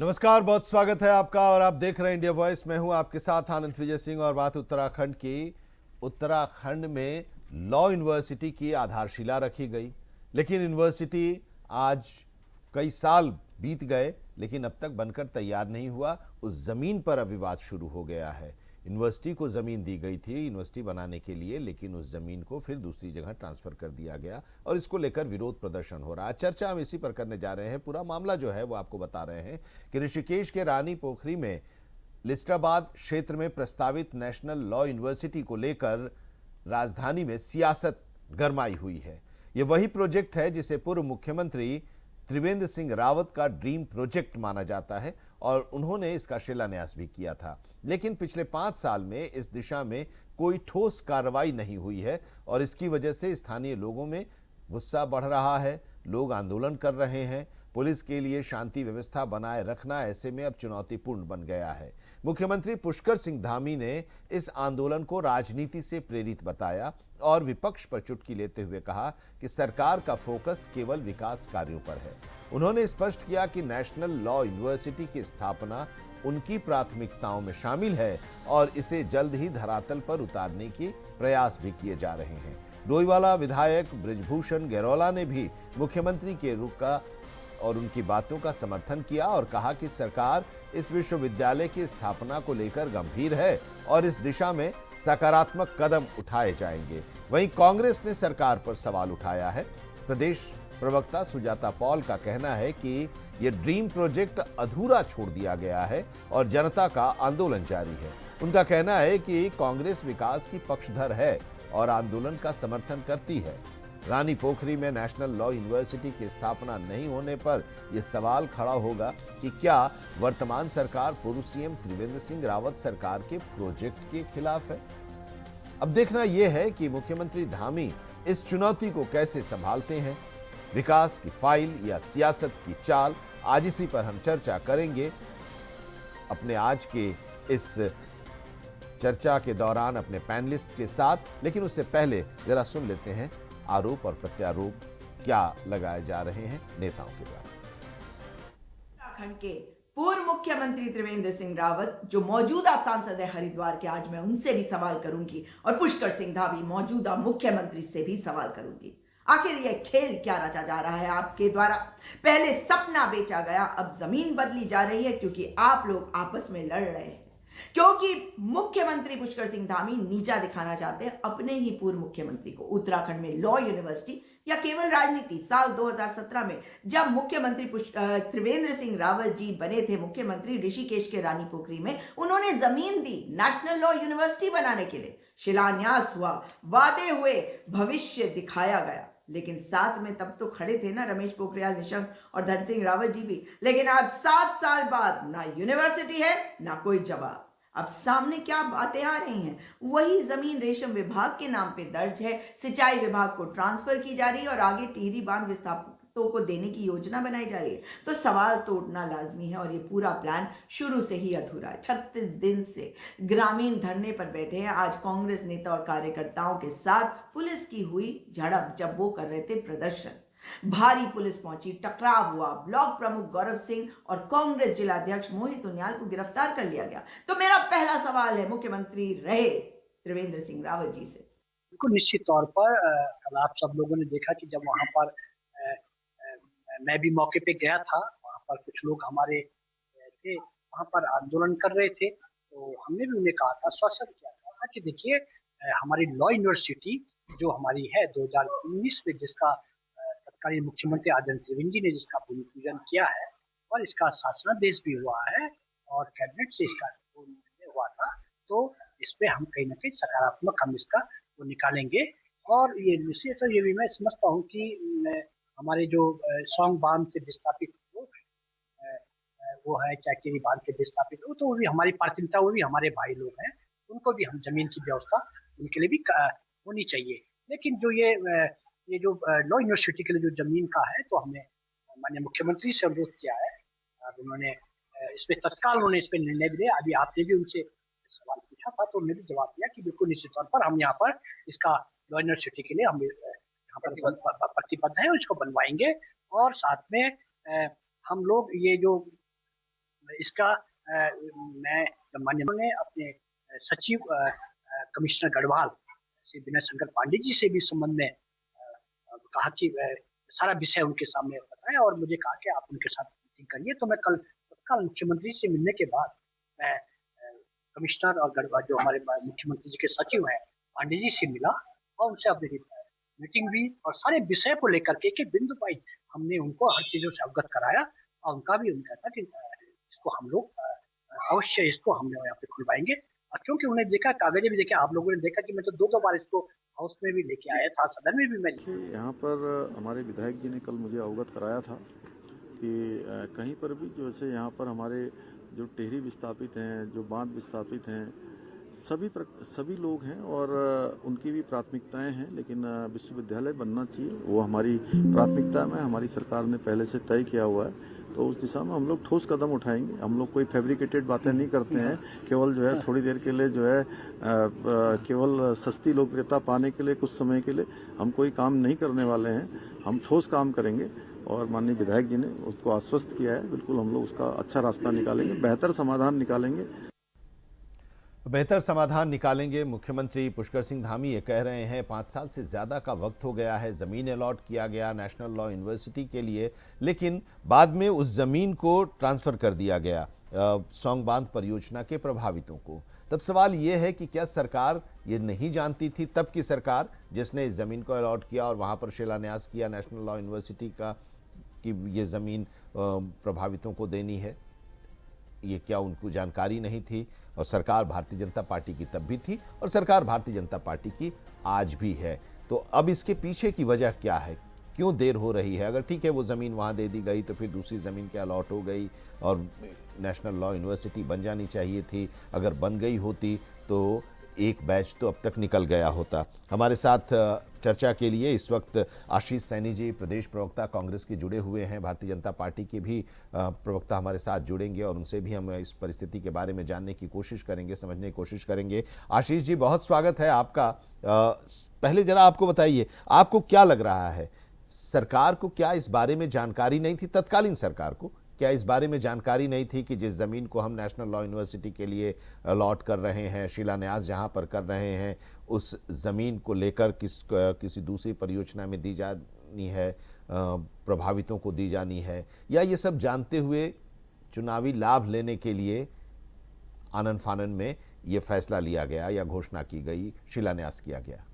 नमस्कार, बहुत स्वागत है आपका और आप देख रहे हैं इंडिया वॉइस। मैं हूं आपके साथ आनंद विजय सिंह और बात उत्तराखंड की। उत्तराखंड में लॉ यूनिवर्सिटी की आधारशिला रखी गई, लेकिन यूनिवर्सिटी आज कई साल बीत गए लेकिन अब तक बनकर तैयार नहीं हुआ। उस जमीन पर अब विवाद शुरू हो गया है। यूनिवर्सिटी को ज़मीन दी गई थी यूनिवर्सिटी बनाने के लिए, लेकिन उस ज़मीन को फिर दूसरी जगह ट्रांसफ़र कर दिया गया और इसको लेकर विरोध प्रदर्शन हो रहा है। चर्चा हम इसी पर करने जा रहे हैं। पूरा मामला जो है वो आपको बता रहे हैं कि ऋषिकेश के रानी पोखरी में लिस्टाबाद क्षेत्र में प्रस्तावित नेशनल लॉ यूनिवर्सिटी को लेकर राजधानी में सियासत गरमाई हुई है। ये वही प्रोजेक्ट है जिसे पूर्व मुख्यमंत्री त्रिवेंद्र सिंह रावत का ड्रीम प्रोजेक्ट माना जाता है और उन्होंने इसका शिलान्यास भी किया था। लेकिन पिछले 5 साल में इस दिशा में कोई ठोस कार्रवाई नहीं हुई है और इसकी वजह से स्थानीय लोगों में गुस्सा बढ़ रहा है। लोग आंदोलन कर रहे हैं। पुलिस के लिए शांति व्यवस्था बनाए रखना ऐसे में अब चुनौतीपूर्ण बन गया है। मुख्यमंत्री पुष्कर सिंह धामी ने इस आंदोलन को राजनीति से प्रेरित बताया और विपक्ष पर चुटकी लेते हुए कहा कि सरकार का फोकस केवल विकास कार्यों पर है। उन्होंने स्पष्ट किया कि नेशनल लॉ यूनिवर्सिटी की स्थापना उनकी प्राथमिकताओं में शामिल है और इसे जल्द ही धरातल पर उतारने के प्रयास भी किए जा रहे हैं। डोईवाला विधायक बृजभूषण गैरोला ने भी मुख्यमंत्री के रुख का और उनकी बातों का समर्थन किया और कहा कि सरकार इस विश्वविद्यालय की स्थापना को लेकर गंभीर है और इस दिशा में सकारात्मक कदम उठाए जाएंगे। वहीं कांग्रेस ने सरकार पर सवाल उठाया है। प्रदेश प्रवक्ता सुजाता पॉल का कहना है कि यह ड्रीम प्रोजेक्ट अधूरा छोड़ दिया गया है और जनता का आंदोलन जारी है। उनका कहना है कि कांग्रेस विकास की पक्षधर है और आंदोलन का समर्थन करती है। रानी पोखरी में नेशनल लॉ यूनिवर्सिटी की स्थापना नहीं होने पर यह सवाल खड़ा होगा कि क्या वर्तमान सरकार पूर्व सीएम त्रिवेंद्र सिंह रावत सरकार के प्रोजेक्ट के खिलाफ है। अब देखना यह है कि मुख्यमंत्री धामी इस चुनौती को कैसे संभालते हैं। विकास की फाइल या सियासत की चाल, आज इसी पर हम चर्चा करेंगे अपने आज के इस चर्चा के दौरान अपने पैनलिस्ट के साथ। लेकिन उससे पहले जरा सुन लेते हैं आरोप और प्रत्यारोप क्या लगाए जा रहे हैं नेताओं के द्वारा। उत्तराखंड के पूर्व मुख्यमंत्री त्रिवेंद्र सिंह रावत जो मौजूदा सांसद है हरिद्वार के, आज मैं उनसे भी सवाल करूंगी और पुष्कर सिंह धामी मौजूदा मुख्यमंत्री से भी सवाल करूंगी। आखिर यह खेल क्या रचा जा रहा है आपके द्वारा। पहले सपना बेचा गया, अब जमीन बदली जा रही है क्योंकि आप लोग आपस में लड़ रहे हैं, क्योंकि मुख्यमंत्री पुष्कर सिंह धामी नीचा दिखाना चाहते हैं अपने ही पूर्व मुख्यमंत्री को। उत्तराखंड में लॉ यूनिवर्सिटी या केवल राजनीति। साल 2017 में जब मुख्यमंत्री त्रिवेंद्र सिंह रावत जी बने थे मुख्यमंत्री, ऋषिकेश के रानी पोखरी में उन्होंने जमीन दी नेशनल लॉ यूनिवर्सिटी बनाने के लिए। शिलान्यास हुआ, वादे हुए, भविष्य दिखाया गया, लेकिन साथ में तब तो खड़े थे ना रमेश पोखरियाल निशंक और धन सिंह रावत जी भी। लेकिन आज 7 साल बाद ना यूनिवर्सिटी है ना कोई जवाब। अब सामने क्या बातें आ रही हैं, वही जमीन रेशम विभाग के नाम पे दर्ज है, सिंचाई विभाग को ट्रांसफर की जा रही है और आगे टिहरी बांध विस्थापितों को देने की योजना बनाई जा रही है। तो सवाल तो उठना लाजमी है और ये पूरा प्लान शुरू से ही अधूरा है। 36 दिन से ग्रामीण धरने पर बैठे हैं। आज कांग्रेस नेता और कार्यकर्ताओं के साथ पुलिस की हुई झड़प जब वो कर रहे थे प्रदर्शन। भारी पुलिस पहुंची, टकराव हुआ, ब्लॉक प्रमुख गौरव सिंह और कांग्रेस जिलाध्यक्ष मोहित उनियाल को गिरफ्तार कर लिया गया। तो मेरा पहला सवाल है मुख्यमंत्री रहे त्रिवेंद्र सिंह रावत जी से। बिल्कुल निश्चित तौर पर कल आप सब लोगों ने देखा कि जब वहां पर मैं भी मौके पे गया था, वहां पर कुछ लोग हमारे थे, वहां पर आंदोलन कर रहे थे, तो हमने भी उन्हें कहा था, आश्वासन किया था कि देखिए हमारी लॉ यूनिवर्सिटी जो हमारी है 2019 में, जिसका तत्कालीन मुख्यमंत्री आदरणीय त्रिवेंद्र जी ने जिसका भूमि पूजन किया है और इसका शासनादेश भी हुआ है और कैबिनेट से इसका निर्णय हुआ था, तो इस पे हम कहीं ना कहीं सकारात्मक हम इसका वो निकालेंगे। और ये निश्चित तो ये भी मैं समझता हूँ कि हमारे जो सौंग बांध से विस्थापित लोग वो है, चाहे बांध के विस्थापित लोग, तो वो भी हमारी प्राथमिकता, वो भी हमारे भाई लोग हैं, उनको भी हम जमीन की व्यवस्था उनके लिए भी होनी चाहिए। लेकिन जो ये जो लॉ यूनिवर्सिटी के लिए जो जमीन का है, तो हमने माननीय मुख्यमंत्री से अनुरोध किया है और उन्होंने इस पे तत्काल उन्होंने इस पे निर्णय भी दिया। अभी आपने भी उनसे सवाल पूछा था तो उन्होंने भी जवाब दिया कि बिल्कुल निश्चित तौर पर हम यहाँ पर इसका लॉ यूनिवर्सिटी के लिए हम यहाँ पर प्रतिबद्ध है और इसको बनवाएंगे। और साथ में हम लोग ये जो इसका मैं जब माननीय ने अपने सचिव कमिश्नर गढ़वाल श्री विनय शंकर पांडे जी से भी इस संबंध में कहा कि सारा विषय उनके सामने बताया और मुझे कहा कि आप उनके साथ मीटिंग करिए। तो मैं कल तत्काल मुख्यमंत्री से मिलने के बाद मैं कमिश्नर और गढ़वाल जो हमारे मुख्यमंत्री जी के सचिव हैं पांडे जी से मिला और उनसे अपनी मीटिंग हुई और सारे विषय को लेकर के एक बिंदु वाइज हमने उनको हर चीजों से अवगत कराया और उनका भी उनका था कि इसको हम लोग अवश्य इसको हम यहाँ पे खुलवाएंगे। और क्योंकि उन्हें देखा, कागजे भी देखे, आप लोगों ने देखा कि मैं तो दो बार इसको हाउस में भी लेके आया था, सदन में भी मैं यहाँ पर हमारे विधायक जी ने कल मुझे अवगत कराया था कि कहीं पर भी जो है यहाँ पर हमारे जो टेहरी विस्थापित हैं, जो बांध विस्थापित हैं, सभी लोग हैं और उनकी भी प्राथमिकताएं हैं, लेकिन विश्वविद्यालय बनना चाहिए, वो हमारी प्राथमिकता में हमारी सरकार ने पहले से तय किया हुआ है। तो उस दिशा में हम लोग ठोस कदम उठाएंगे। हम लोग कोई फैब्रिकेटेड बातें नहीं करते हैं, केवल जो है थोड़ी देर के लिए जो है केवल सस्ती लोकप्रियता पाने के लिए कुछ समय के लिए हम कोई काम नहीं करने वाले हैं। हम ठोस काम करेंगे और माननीय विधायक जी ने उसको आश्वस्त किया है। बिल्कुल हम लोग उसका अच्छा रास्ता निकालेंगे, बेहतर समाधान निकालेंगे। बेहतर समाधान निकालेंगे। मुख्यमंत्री पुष्कर सिंह धामी ये कह रहे हैं 5 साल से ज़्यादा का वक्त हो गया है, ज़मीन अलॉट किया गया नेशनल लॉ यूनिवर्सिटी के लिए, लेकिन बाद में उस ज़मीन को ट्रांसफ़र कर दिया गया सौंग बांध परियोजना के प्रभावितों को। तब सवाल ये है कि क्या सरकार ये नहीं जानती थी, तब की सरकार जिसने इस ज़मीन को अलॉट किया और वहाँ पर शिलान्यास किया नेशनल लॉ यूनिवर्सिटी का कि ये ज़मीन प्रभावितों को देनी है, ये क्या उनको जानकारी नहीं थी? और सरकार भारतीय जनता पार्टी की तब भी थी और सरकार भारतीय जनता पार्टी की आज भी है। तो अब इसके पीछे की वजह क्या है, क्यों देर हो रही है? अगर ठीक है वो ज़मीन वहाँ दे दी गई तो फिर दूसरी ज़मीन क्या अलॉट हो गई और नेशनल लॉ यूनिवर्सिटी बन जानी चाहिए थी। अगर बन गई होती तो एक बैच तो अब तक निकल गया होता। हमारे साथ चर्चा के लिए इस वक्त आशीष सैनी जी प्रदेश प्रवक्ता कांग्रेस के जुड़े हुए हैं, भारतीय जनता पार्टी के भी प्रवक्ता हमारे साथ जुड़ेंगे और उनसे भी हम इस परिस्थिति के बारे में जानने की कोशिश करेंगे, समझने की कोशिश करेंगे। आशीष जी बहुत स्वागत है आपका। पहले जरा आपको बताइए, आपको क्या लग रहा है, सरकार को क्या इस बारे में जानकारी नहीं थी? तत्कालीन सरकार को क्या इस बारे में जानकारी नहीं थी कि जिस ज़मीन को हम नेशनल लॉ यूनिवर्सिटी के लिए अलॉट कर रहे हैं, शिलान्यास जहां पर कर रहे हैं, उस ज़मीन को लेकर किसी दूसरी परियोजना में दी जानी है, प्रभावितों को दी जानी है, या ये सब जानते हुए चुनावी लाभ लेने के लिए आनन फानन में ये फैसला लिया गया या घोषणा की गई, शिलान्यास किया गया?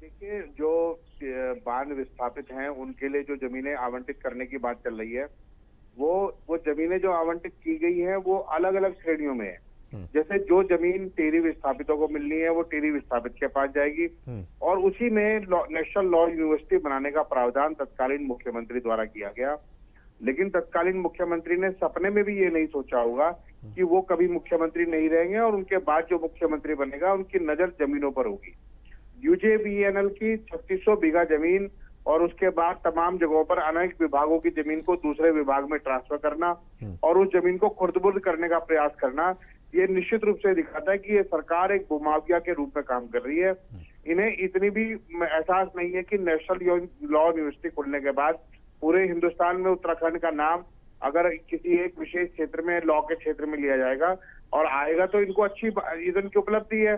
देखिए, जो बांध विस्थापित हैं उनके लिए जो जमीनें आवंटित करने की बात चल रही है, वो जमीनें जो आवंटित की गई हैं वो अलग अलग श्रेणियों में है। जैसे जो जमीन टेहरी विस्थापितों को मिलनी है वो टेहरी विस्थापित के पास जाएगी और उसी में नेशनल लॉ यूनिवर्सिटी बनाने का प्रावधान तत्कालीन मुख्यमंत्री द्वारा किया गया। लेकिन तत्कालीन मुख्यमंत्री ने सपने में भी ये नहीं सोचा होगा कि वो कभी मुख्यमंत्री नहीं रहेंगे और उनके बाद जो मुख्यमंत्री बनेगा उनकी नजर जमीनों पर होगी। यूजेबीएनएल की 3600 बीघा जमीन और उसके बाद तमाम जगहों पर अनेक विभागों की जमीन को दूसरे विभाग में ट्रांसफर करना और उस जमीन को खुर्द-बुर्द करने का प्रयास करना, ये निश्चित रूप से दिखाता है कि ये सरकार एक भूमाफिया के रूप में काम कर रही है। इन्हें इतनी भी एहसास नहीं है कि नेशनल लॉ यूनिवर्सिटी खुलने के बाद पूरे हिंदुस्तान में उत्तराखंड का नाम अगर किसी एक विशेष क्षेत्र में, लॉ के क्षेत्र में लिया जाएगा और आएगा तो इनको अच्छी इनकी उपलब्धि है,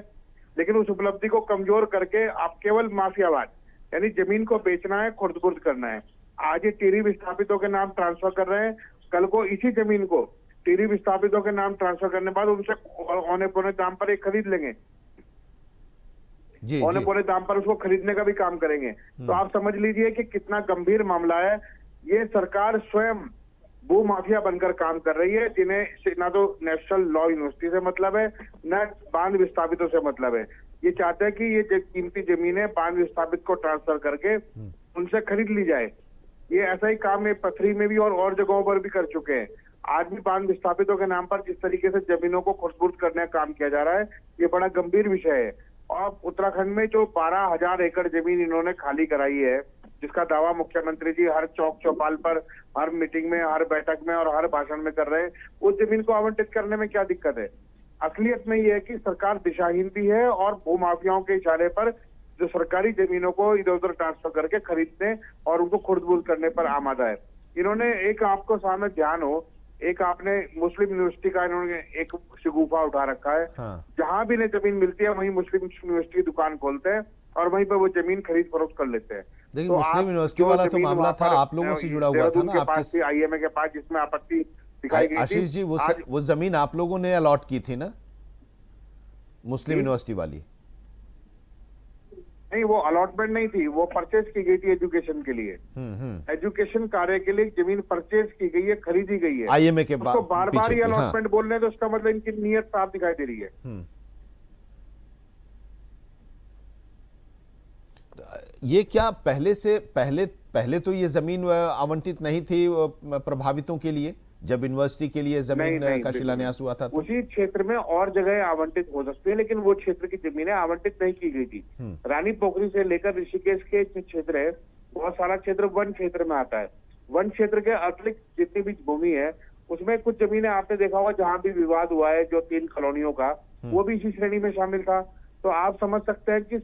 लेकिन उस उपलब्धि को कमजोर करके आप केवल माफियावाद यानी जमीन को बेचना है, खुर्द-बुर्द करना है। आज ये टेहरी विस्थापितों के नाम ट्रांसफर कर रहे हैं, कल को इसी जमीन को टेहरी विस्थापितों के नाम ट्रांसफर करने के बाद उनसे औने पौने दाम पर एक खरीद लेंगे, औने पौने दाम पर उसको खरीदने का भी काम करेंगे। तो आप समझ लीजिए कि कितना गंभीर मामला है। ये सरकार स्वयं भू माफिया बनकर काम कर रही है, जिन्हें ना तो नेशनल लॉ यूनिवर्सिटी से मतलब है, न बांध विस्थापितों से मतलब है। ये चाहते हैं कि ये कीमती जमीनें बांध विस्थापित को ट्रांसफर करके उनसे खरीद ली जाए। ये ऐसा ही काम है पथरी में भी और जगहों पर भी कर चुके हैं। आज भी बांध विस्थापितों के नाम पर जिस तरीके से जमीनों को खुर्द-बुर्द करने का काम किया जा रहा है, ये बड़ा गंभीर विषय है। और उत्तराखंड में जो 12,000 एकड़ जमीन इन्होंने खाली कराई है, जिसका दावा मुख्यमंत्री जी हर चौक चौपाल पर, हर मीटिंग में, हर बैठक में और हर भाषण में कर रहे हैं, उस जमीन को आवंटित करने में क्या दिक्कत है? असलियत में यह है कि सरकार दिशाहीन भी है और भूमाफियाओं के इशारे पर जो सरकारी जमीनों को इधर उधर ट्रांसफर करके खरीदने और उनको खुर्द-बुर्द करने पर आमादा है। इन्होंने एक आपको सामने ध्यान हो, एक आपने मुस्लिम यूनिवर्सिटी का इन्होंने एक शगुफा उठा रखा है। हाँ। जहां भी इन्हें जमीन मिलती है वहीं मुस्लिम यूनिवर्सिटी की दुकान खोलते हैं और वहीं पर वो जमीन खरीद फरोख्त कर लेते हैं। देखिए, तो मुस्लिम आप यूनिवर्सिटी जो वाला तो जमीन मामला वहां था, पर, आप लोगों से जुड़ा हुआ था देहरादून ना, के आपके पास थी, IMA के पास, जिसमें आपत्ति दिखाई गई थी। आशीष जी, आज वो जमीन आप लोगों ने अलॉट की थी ना, मुस्लिम यूनिवर्सिटी वाली? नहीं, वो अलॉटमेंट नहीं थी, वो परचेज की गई थी एजुकेशन के लिए। एजुकेशन कार्य के लिए जमीन परचेज की गई है, खरीदी गई है। IMA के उसको बार बार पीछे ही की, हाँ। अलॉटमेंट बोल रहे हैं, तो उसका मतलब इनकी नीयत साफ दिखाई दे रही है। ये क्या पहले तो ये जमीन आवंटित नहीं थी प्रभावितों के लिए, जब यूनिवर्सिटी के लिए जमीन नहीं, का शिलान्यास हुआ था तो? उसी क्षेत्र में और जगह आवंटित हो सकती है, लेकिन वो क्षेत्र की जमीनें आवंटित नहीं की गई थी। रानी पोखरी से लेकर ऋषिकेश के जो क्षेत्र है, बहुत सारा क्षेत्र वन क्षेत्र में आता है। वन क्षेत्र के अतिरिक्त जितनी भी भूमि है, उसमें कुछ जमीनें आपने देखा होगा जहां भी विवाद हुआ है, जो 3 कॉलोनियों का, वो भी इसी श्रेणी में शामिल था। तो आप समझ सकते हैं कि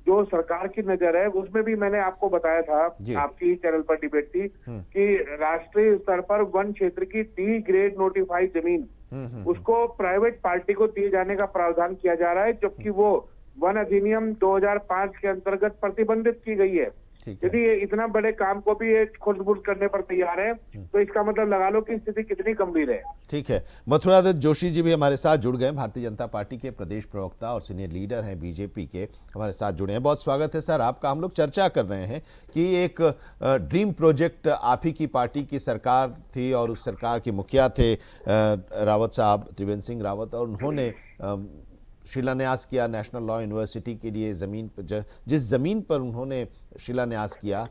जो सरकार की नजर है, उसमें भी मैंने आपको बताया था, आपकी चैनल पर डिबेट थी, कि राष्ट्रीय स्तर पर वन क्षेत्र की D ग्रेड नोटिफाइड जमीन उसको प्राइवेट पार्टी को दिए जाने का प्रावधान किया जा रहा है, जबकि वो वन अधिनियम 2005 के अंतर्गत प्रतिबंधित की गई है। यदि ये इतना बड़े काम को भी ये खुद करने पर तैयार है, तो इसका मतलब लगा लो कि स्थिति कितनी गंभीर है। ठीक है, मथुरादत्त जोशी जी भी हमारे साथ जुड़ गए, भारतीय जनता पार्टी के प्रदेश प्रवक्ता और सीनियर लीडर हैं बीजेपी के, हमारे साथ जुड़े हैं। बहुत स्वागत है सर आपका। हम लोग चर्चा कर रहे हैं कि एक ड्रीम प्रोजेक्ट आप ही की पार्टी की सरकार थी और उस सरकार के मुखिया थे रावत साहब, त्रिवेंद्र सिंह रावत, और उन्होंने शिलान्यास किया नेशनल लॉ यूनिवर्सिटी के लिए। ज़मीन पर, जिस ज़मीन पर उन्होंने शिलान्यास किया,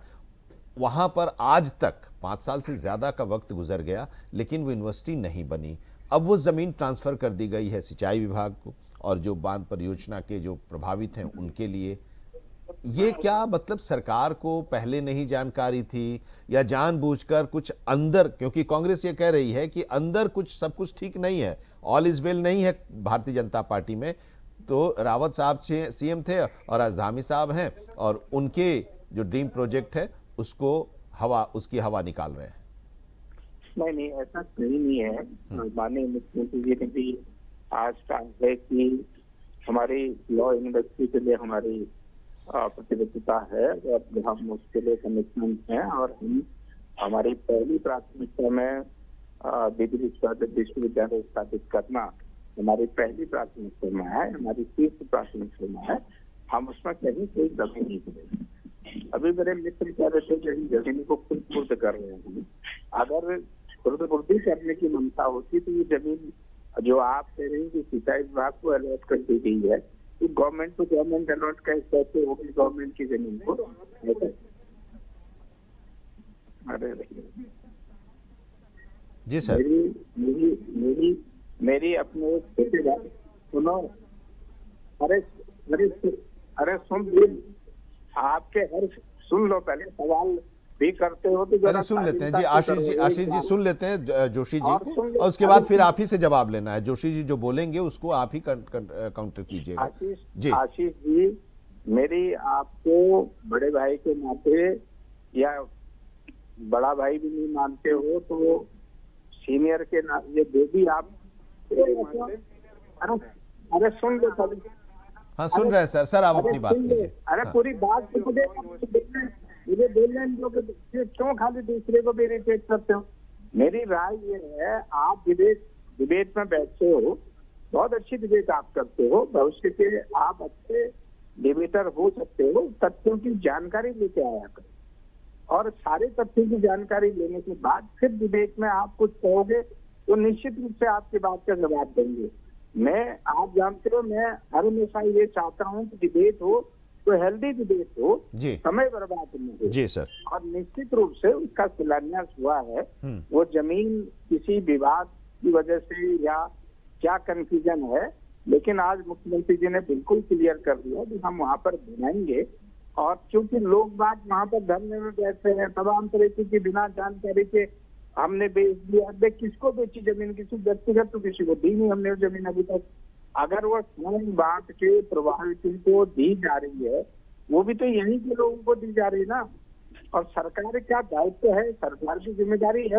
वहाँ पर आज तक 5 साल से ज़्यादा का वक्त गुजर गया, लेकिन वो यूनिवर्सिटी नहीं बनी। अब वो ज़मीन ट्रांसफ़र कर दी गई है सिंचाई विभाग को, और जो बांध परियोजना के जो प्रभावित हैं उनके लिए। ये क्या मतलब सरकार को पहले नहीं जानकारी थी, या जानबूझकर कुछ अंदर, क्योंकि कांग्रेस ये कह रही है कि अंदर कुछ सब कुछ ठीक नहीं है, ऑल इज वेल नहीं है भारतीय जनता पार्टी में, तो रावत साहब CM थे और आज धामी साहब हैं, और उनके जो ड्रीम प्रोजेक्ट है उसकी हवा निकाल रहे हैं। नहीं, ऐसा सही नहीं है। माननीय मुख्यमंत्री जी ने भी आज कहा है कि हमारी लॉ यूनिवर्सिटी के लिए हमारी प्रतिबद्धता है और हम उसके लिए कमिटमेंट हैं, और हम हमारी पहली प्राथमिकता में विश्वविद्यालय स्थापित करना हमारी पहली प्राथमिकता में है, हमारी तीसरी प्राथमिकता में है। हम उसमें कहीं कोई कमी नहीं करेंगे। अभी मेरे मित्र कह रहे थे कि जमीन को खुद पूर्त कर रहे हैं। अगर खुर्द करने की मनसा होती तो ये जमीन जो आप कह रहे हैं कि सिंचाई विभाग को अलॉट कर दी गई है, तो गवर्नमेंट को गवर्नमेंट अलॉट कैसे होगी गवर्नमेंट की जमीन को? अरे जी सर, मेरी अपने छोटे भाई सुनो, अरे सुन, आपके हर सुन लो, पहले सवाल भी करते हो तो पहले सुन लेते हैं जी। आशीष जी सुन लेते हैं जोशी जी को, और उसके बाद फिर आप ही से जवाब लेना है। जोशी जी जो बोलेंगे उसको आप ही काउंटर कीजिएगा। आशीष जी, मेरी आपको बड़े भाई के नाते या बड़ा भाई भी नहीं मानते हो, तो सीनियर के नाते जो भी आप, अरे सुन लो सभी। हाँ सुन रहे हैं सर आप अपनी बात कीजिए। अरे पूरी बात मुझे बोलने दो, क्यों खाली दूसरे को भी इरिटेट करते हो? मेरी राय ये है, आप डिबेट में बैठते हो, बहुत अच्छी डिबेट आप करते हो, भविष्य के आप अच्छे डिबेटर हो सकते हो। तथ्यों की जानकारी लेके आया करो, और सारे तथ्यों की जानकारी लेने के बाद फिर डिबेट में आप कुछ कहोगे तो निश्चित रूप से आपकी बात का जवाब देंगे। आप जानते हो, मैं हर हमेशा ये चाहता हूँ कि डिबेट हो तो हेल्दी डिबेट हो, समय बर्बाद नहीं हो। जी सर। और निश्चित रूप से उसका शिलान्यास हुआ है। वो जमीन किसी विवाद की वजह से या क्या कंफ्यूजन है, लेकिन आज मुख्यमंत्री जी ने बिल्कुल क्लियर कर दिया कि हम वहाँ पर बनाएंगे। और क्योंकि लोग बात वहाँ पर धरने में बैठे हैं, तमाम तरीके की बिना जानकारी के हमने बेच दिया। किसको बेची जमीन? किसी व्यक्तिगत तो किसी को दी नहीं हमने वो जमीन अभी तक। अगर वो बात के प्रभावितों को दी जा रही है, वो भी तो यहीं के लोगों को दी जा रही है ना। और सरकार का दायित्व है, सरकार की जिम्मेदारी है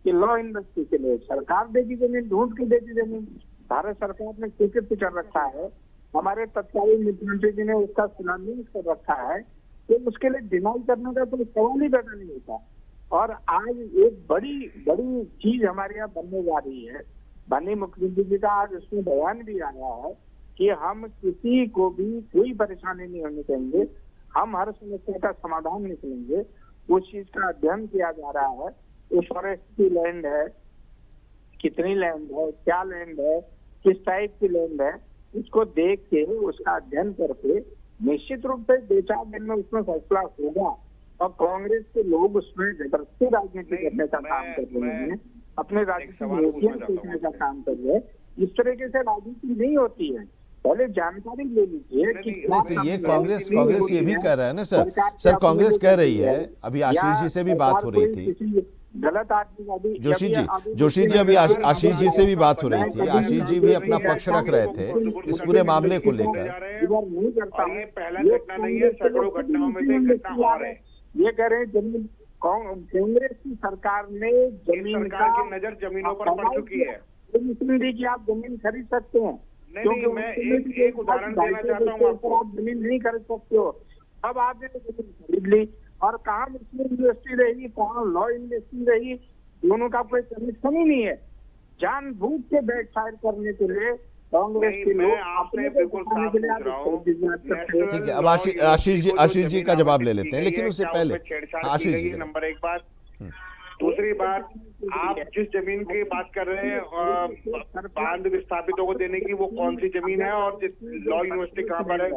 कि लॉ यूनिवर्सिटी के लिए सरकार देगी जमीन, ढूंढ के देगी जमीन। भारत सरकार ने स्वीकृत कर रखा है, हमारे तत्कालीन मुख्यमंत्री जी ने उसका शिलान्यास कर रखा है, तो उसके लिए डिनाई करने का कोई सवाल ही पैदा नहीं होता। और आज एक बड़ी बड़ी चीज हमारे यहाँ बनने जा रही है, माननीय मुख्यमंत्री जी का आज उसमें बयान भी आया है कि हम किसी को भी कोई परेशानी नहीं होने देंगे, हम हर समस्या का समाधान निकलेंगे। उस चीज का अध्ययन किया जा रहा है, उस फॉरेस्ट की लैंड है, कितनी लैंड है, क्या लैंड है, किस टाइप की लैंड है, उसको देख के उसका अध्ययन करके निश्चित रूप से 2-4 दिन में उसमें फैसला होगा। और कांग्रेस के लोग उसमें जबरदस्ती राजनीति करने का काम कर रहे हैं, अपने राजनीतिक नीतियां सोचने का काम कर रहे हैं। इस तरीके से राजनीति नहीं होती है, पहले जानकारी ले लीजिए कि तो ये कांग्रेस ये भी कह रहा है ना सर कांग्रेस कह रही है, अभी आशीष जी से भी बात हो रही थी, गलत आदमी जोशी जी अभी आशीष जी से भी बात हो रही थी, आशीष जी भी अपना पक्ष रख रहे थे इस पूरे मामले को लेकर। ये पहला घटना नहीं है, सैकड़ों घटनाओं में से एक घटना और है। ये कह रहे हैं जमीन कांग्रेस की सरकार ने जमीन की नजर जमीनों पर पड़ चुकी है, इसलिए कि आप जमीन खरीद सकते हैं। नहीं, मैं एक उदाहरण देना चाहता हूँ आपको। आप जमीन नहीं खरीद सकते हो, अब आपने जमीन खरीद ली, और कहाँ मुस्लिम यूनिवर्सिटी रहेगी, कहाँ लॉ यूनिवर्सिटी रहेगी, दोनों का कोई कनेक्शन ही नहीं है। जानबूझ के बैक फायर करने के लिए कांग्रेस के लोग आपसे बिल्कुल साफ पूछ रहा हूं। ठीक है, अब आशीष जी का जवाब ले लेते हैं, लेकिन उससे पहले आशीष जी नंबर एक बात, दूसरी बात, आप जिस जमीन की बात कर रहे हैं बांध विस्थापितों को देने की, वो कौन सी जमीन है और जिस लॉ यूनिवर्सिटी कहाँ पर है।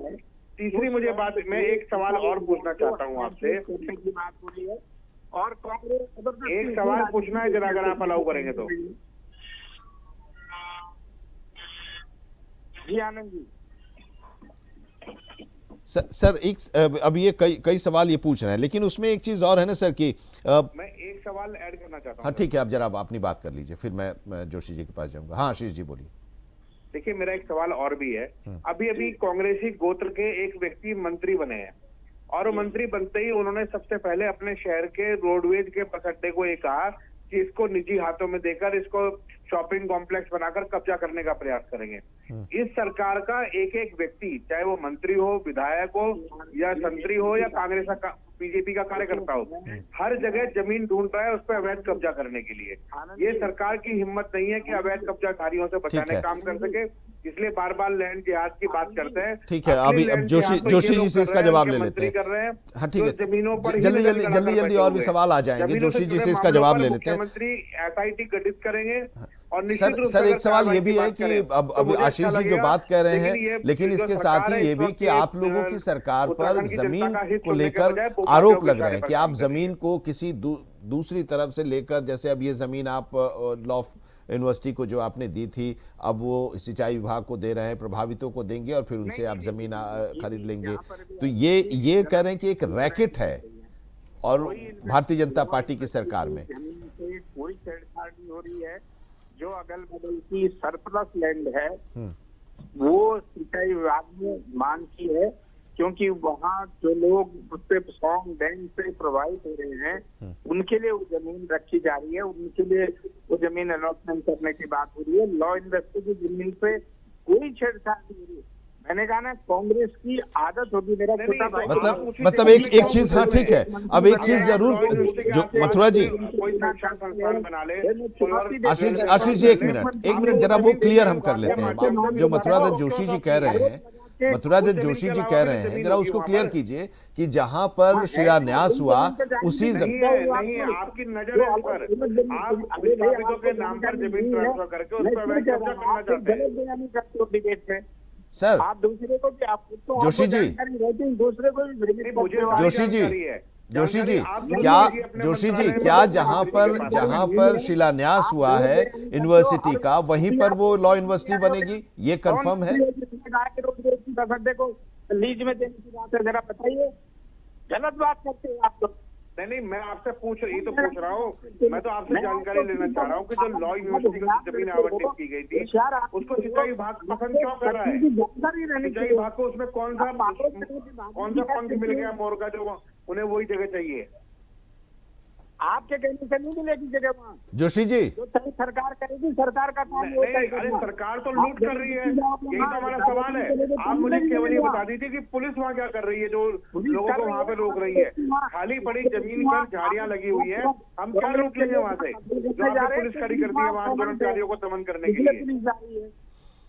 तीसरी मुझे बात, मैं एक सवाल और पूछना चाहता हूँ आपसे, और कांग्रेस एक सवाल पूछना है जरा, अगर आप अलाउ करेंगे तो। जी आनंद जी। सर एक अब ये कई सवाल ये पूछ रहे हैं, लेकिन उसमें एक चीज और है ना सर कि मैं एक सवाल ऐड करना चाहता हूँ। हाँ ठीक है, आप जरा अपनी बात कर लीजिए, फिर मैं जोशी जी के पास जाऊंगा। हाँ आशीष जी बोलिए। देखिए, मेरा एक सवाल और भी है। अभी कांग्रेसी गोत्र के एक व्यक्ति मंत्री बने हैं, और मंत्री बनते ही उन्होंने सबसे पहले अपने शहर के रोडवेज के बस अड्डे को ये कहा कि इसको निजी हाथों में देकर इसको शॉपिंग कॉम्प्लेक्स बनाकर कब्जा करने का प्रयास करेंगे। इस सरकार का एक एक व्यक्ति, चाहे वो मंत्री हो, विधायक हो, या संतरी हो, या कांग्रेस का बीजेपी का कार्यकर्ता हो, हर जगह जमीन ढूंढ रहा है उस पर अवैध कब्जा करने के लिए। ये सरकार की हिम्मत नहीं है कि अवैध कब्जाकारियों से बचाने का काम कर सके, इसलिए बार बार लैंड जिहाद की बात करते हैं। ठीक है, अभी अब जोशी जी से इसका जवाब ले लेते हैं। हाँ ठीक है, जमीनों पर जल्दी और भी सवाल आ जाएंगे, जोशी जी से इसका जवाब ले लेते हैं। मुख्यमंत्री SIT गठित करेंगे। और सर एक सवाल ये भी है कि अब आशीष जी जो बात कह रहे हैं, लेकिन इसके साथ ही ये भी कि आप लोगों की सरकार पर जमीन को लेकर आरोप लग रहे हैं कि आप जमीन को किसी दूसरी तरफ से लेकर, जैसे अब ये जमीन आप लॉ यूनिवर्सिटी को जो आपने दी थी, अब वो सिंचाई विभाग को दे रहे हैं, प्रभावितों को देंगे और फिर उनसे आप जमीन खरीद लेंगे। तो ये कह रहे हैं कि एक रैकेट है और भारतीय जनता पार्टी की सरकार में कोई छेड़छाड़ नहीं हो रही है। जो अगल बगल की सरप्लस लैंड है वो सिंचाई विभाग ने मांग की है, क्योंकि वहाँ जो लोग उससे सॉन्ग डैम से प्रभावित हो रहे हैं उनके लिए वो जमीन रखी जा रही है, उनके लिए वो जमीन अलॉटमेंट करने की बात हो रही है। लॉ यूनिवर्सिटी की जमीन पे कोई छेड़छाड़ नहीं हो रही है। मैंने कहा ना, कांग्रेस की आदत होगी, मेरा छोटा भाई मतलब एक चीज, हाँ ठीक है, अब एक चीज जरूर जो मथुरा जी, आशीष जी एक मिनट जरा वो क्लियर हम कर लेते हैं। जो मथुरा दत्त जोशी जी कह रहे हैं, जरा उसको क्लियर कीजिए कि जहां पर शिलान्यास हुआ उसी आपकी नजर है पर आप विस्थापितों के नाम पर जमीन ट्रांसफर करके उस पर अवैध कब्जा करना चाहते हैं। सर आप दूसरे को भी, आप जोशी जी, दूसरे को भी, जोशी जी क्या जहां पर शिलान्यास हुआ है यूनिवर्सिटी का, वहीं पर वो लॉ यूनिवर्सिटी बनेगी, ये कंफर्म है? को लीज में देने की बात है, जरा बताइए। गलत बात करते हैं आप लोग। नहीं, मैं आपसे पूछ रहा हूँ, मैं तो आपसे जानकारी लेना चाह रहा हूँ कि जो लॉ यूनिवर्सिटी को जमीन आवंटित की गई थी उसको सिंचाई विभाग पसंद क्यों कर रहा है? सिंचाई विभाग को उसमें कौन सा पंख मिल गया मोर का, जो उन्हें वही जगह चाहिए? आपके कहने से नहीं मिलेगी जगह वहाँ। जोशी जी, जो तय सरकार करेगी, सरकार का काम नहीं, होता है अरे करना। सरकार तो लूट कर रही है, यही तो हमारा सवाल है। आप मुझे केवल ये बता दीजिए कि पुलिस वहाँ क्या कर रही है जो लोगों को वहाँ पे रोक रही है? खाली पड़ी जमीन पर झाड़ियां लगी हुई है, हम क्या लूट लेंगे वहाँ से जो आपने पुलिस खड़ी कर दी है वहाँ आंदोलनकारियों को दमन करने के लिए? पुलिस जा रही है,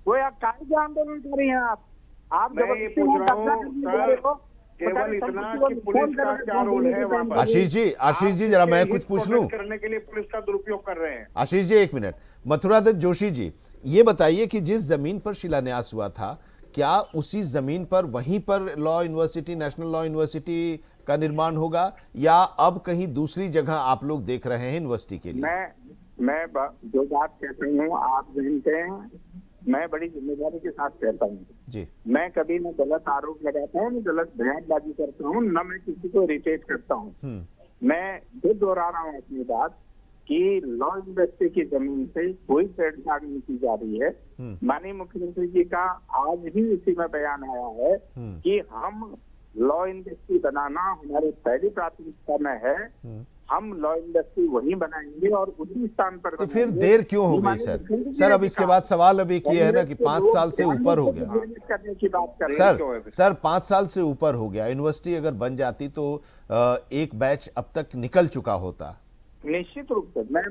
वो आप काहे के आंदोलन कर रही हैं आप मैं ये जबरदस्ती पूछ रहा कब्जा हूँ करने वाले को, सर, केवल बताइए, इतना संपत्ति कि को पुलिस फोन का करके क्या रोल है वहाँ पर? आशीष जी जरा मैं कुछ पूछ लूं। करने के लिए पुलिस का दुरुपयोग कर रहे हैं। आशीष जी एक मिनट, मथुरादत्त जोशी जी ये बताइए कि जिस जमीन पर शिलान्यास हुआ था, क्या उसी जमीन पर वहीं पर law university, national law university का निर्माण होगा, या अब कहीं दूसरी जगह आप लोग देख रहे हैं यूनिवर्सिटी के लिए? जो बात कहते हूँ आप जानते हैं, मैं बड़ी जिम्मेदारी के साथ कहता हूँ जी। मैं कभी न गलत आरोप लगाता हूँ, न गलत बयानबाजी करता हूँ, न मैं किसी को इरिटेट करता हूँ। मैं ये दोहरा रहा हूँ अपनी बात कि लॉ यूनिवर्सिटी की जमीन से कोई छेड़छाड़ नहीं की जा रही है। माननीय मुख्यमंत्री जी का आज ही इसी में बयान आया है कि हम लॉ यूनिवर्सिटी बनाना हमारे पहली प्राथमिकता में है। हम लॉ यूनिवर्सिटी वहीं बनाएंगे और उसी स्थान पर तो फिर देर क्यों हो गई सर? सर अब इसके बाद सवाल अब एक ये है ना कि 5 साल से ऊपर हो गया करने की बात कर रहे हैं। सर 5 साल से ऊपर हो गया, यूनिवर्सिटी अगर बन जाती तो एक बैच अब तक निकल चुका होता। निश्चित रूप से मैं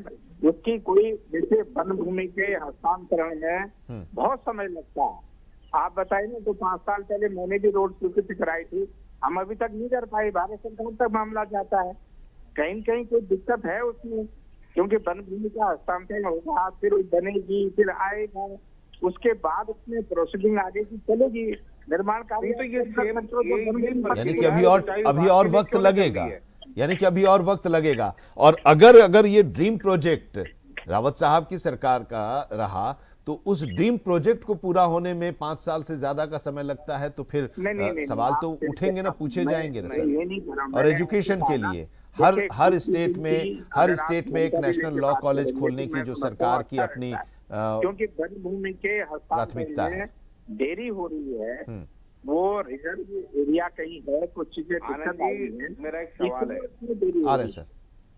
उसकी कोई, जैसे वन भूमि के हस्तांतरण में बहुत समय लगता है, आप बताइए ना, तो 5 साल पहले मैंने भी रोड स्वीकृति कराई थी, हम अभी तक नहीं कर पाए। भारत सरकार तक मामला जाता है, कहीं कहीं कोई दिक्कत है उसमें, क्योंकि वन भूमि का हस्तांतरण होगा, फिर बनेगी, फिर आएगा, उसके बाद उसमें प्रोसीडिंग आगे की चलेगी, निर्माण कार्य। यानी कि अभी और वक्त लगेगा, यानी कि अभी और वक्त लगेगा। और अगर ये ड्रीम प्रोजेक्ट रावत साहब की सरकार का रहा तो उस ड्रीम प्रोजेक्ट को पूरा होने में 5 साल से ज्यादा का समय लगता है, तो फिर सवाल तो उठेंगे ना, पूछे जाएंगे ना सर। और एजुकेशन के लिए हर स्टेट में एक नेशनल लॉ कॉलेज खोलने की जो सरकार की अपनी क्योंकि वन भूमि के प्राथमिकता है, देरी हो रही है, वो रिजर्व एरिया कहीं है, कुछ चीजें दिक्कत आई है। मेरा एक सवाल है, आ रहे सर,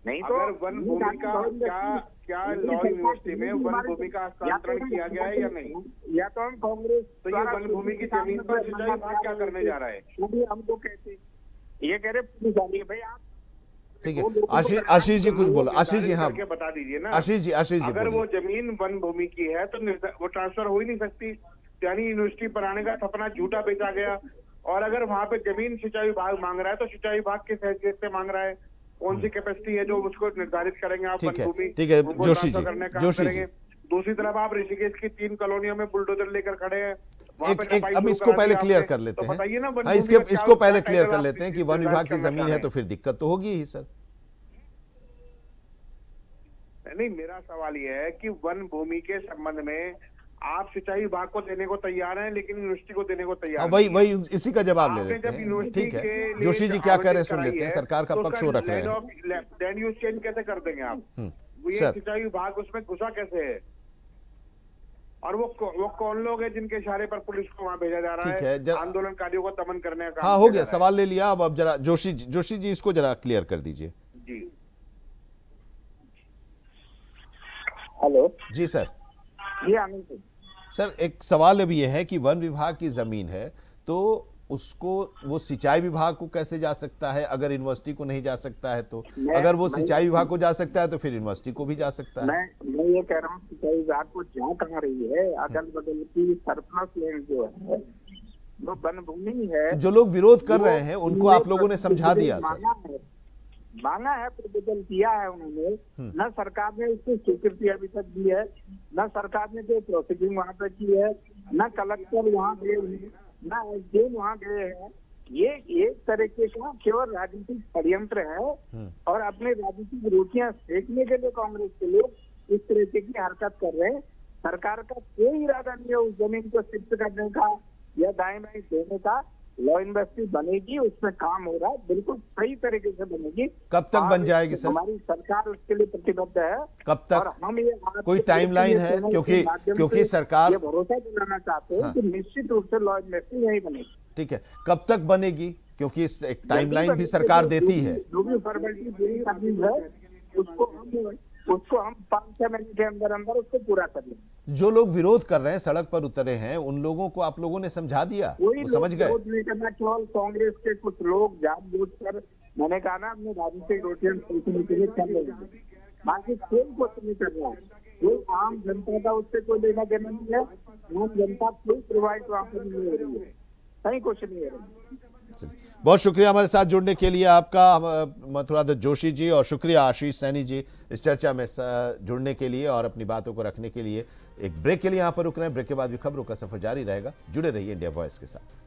नहीं तो अगर वन भूमि का क्या लॉ यूनिवर्सिटी में वन भूमि का हस्तांतरण किया गया है या नहीं? या तो हम कांग्रेस, तो ये वन भूमि की जमीन पर सिंचाई विभाग क्या करने जा रहा है? हमको कहते ये कह रहे पुलिस आ रही है भाई। आप ठीक है, आशीष जी कुछ बोलो। आशीष जी हाँ बता दीजिए ना। आशीष जी अगर वो जमीन वन भूमि की है तो वो ट्रांसफर हो ही नहीं सकती, यानी यूनिवर्सिटी बनाने का सपना झूठा बेचा गया। और अगर वहाँ पे जमीन सिंचाई विभाग मांग रहा है तो सिंचाई विभाग किस हैसियत से मांग रहा है, कौन सी कैपेसिटी है जो उसको निर्धारित करेंगे आप वन भूमि? ठीक है जोशी जी, दूसरी तरफ आप ऋषिकेश की 3 कॉलोनियों में बुलडोजर लेकर खड़े हैं। अब इसको पहले क्लियर कर लेते हैं, इसको पहले क्लियर कर लेते हैं कि वन विभाग की जमीन है तो फिर दिक्कत तो होगी ही सर। नहीं, मेरा सवाल यह है कि वन भूमि के संबंध में आप सिंचाई विभाग को देने को तैयार हैं लेकिन यूनिवर्सिटी को देने को तैयार नहीं। वही इसी का जवाब ले लेते हैं। ठीक है, जोशी जी क्या कह रहे हैं सुन लेते हैं, सरकार का पक्ष हो रख रहे हैं। लैंड यूज चेंज कैसे कर देंगे आप? ये सिंचाई विभाग उसमें घुसा कैसे है? और वो कौन लोग हैं जिनके इशारे पर पुलिस को वहां भेजा जा रहा है आंदोलनकारियों को दमन करने का? हाँ हो गया, सवाल ले लिया। अब जरा जोशी जी इसको जरा क्लियर कर दीजिए। जी हेलो जी सर। जी आनंद सर एक सवाल अभी यह है कि वन विभाग की जमीन है तो उसको वो सिंचाई विभाग को कैसे जा सकता है? अगर यूनिवर्सिटी को नहीं जा सकता है तो अगर वो सिंचाई विभाग को जा सकता है तो फिर यूनिवर्सिटी को भी जा सकता है। मैं ये कह रहा हूँ सिंचाई विभाग को जा कहाँ रही है? अगल बगल की सरप्लस लैंड जो है वो वन भूमि है। जो लोग विरोध कर रहे हैं उनको आप लोगों ने समझा दिया सर? मांगा है, प्रपोजल किया है उन्होंने, न सरकार ने उसको स्वीकृति अभी तक दी है, न सरकार ने जो प्रोसीडिंग वहाँ पे की है, न कलेक्टर वहाँ गए, न एसडीएम वहाँ गए हैं। ये एक तरीके का केवल राजनीतिक षड्यंत्र है और अपने राजनीतिक रुचियां सेकने के लिए कांग्रेस के लोग इस तरीके की हरकत कर रहे हैं। सरकार का कोई इरादा नहीं है उस जमीन को शिफ्ट करने का या दाएं बाएं देने का। लॉ यूनिवर्सिटी बनेगी, उसमें काम हो रहा है, बिल्कुल सही तरीके से बनेगी। कब तक बन जाएगी सर? हमारी सरकार उसके लिए प्रतिबद्ध है। कब तक? और हम ये कोई टाइमलाइन है? क्योंकि सरकार ये भरोसा दिलाना चाहते हैं कि निश्चित रूप से लॉ यूनिवर्सिटी यही बनेगी। ठीक है, कब तक बनेगी? क्योंकि एक टाइमलाइन भी सरकार देती है। जो भी फॉर्मेलिटी पूरी करनी है उसको हम 5-6 महीने के अंदर अंदर उसको पूरा कर लेंगे। जो लोग विरोध कर रहे हैं, सड़क पर उतरे हैं, उन लोगों को आप लोगों ने समझा दिया, कोई वो समझ गए? विरोध नहीं करना, केवल कांग्रेस के कुछ लोग जानबूझकर, मैंने कहा ना, अपनी राजनीतिक रोटियां खींचने के लिए कर रहे हैं, बाकी कोई कुछ नहीं कर रहा है। कोई आम जनता का उससे कोई लेना देना नहीं है। आम जनता कोई प्रोवाइड वहां पर नहीं हो रही है, कहीं कुछ नहीं हो रहा है। बहुत शुक्रिया हमारे साथ जुड़ने के लिए आपका, मथुरादत्त जोशी जी, और शुक्रिया आशीष सैनी जी इस चर्चा में जुड़ने के लिए और अपनी बातों को रखने के लिए। एक ब्रेक के लिए यहाँ पर रुक रहे हैं, ब्रेक के बाद भी खबरों का सफर जारी रहेगा। जुड़े रहिए इंडिया वॉइस के साथ।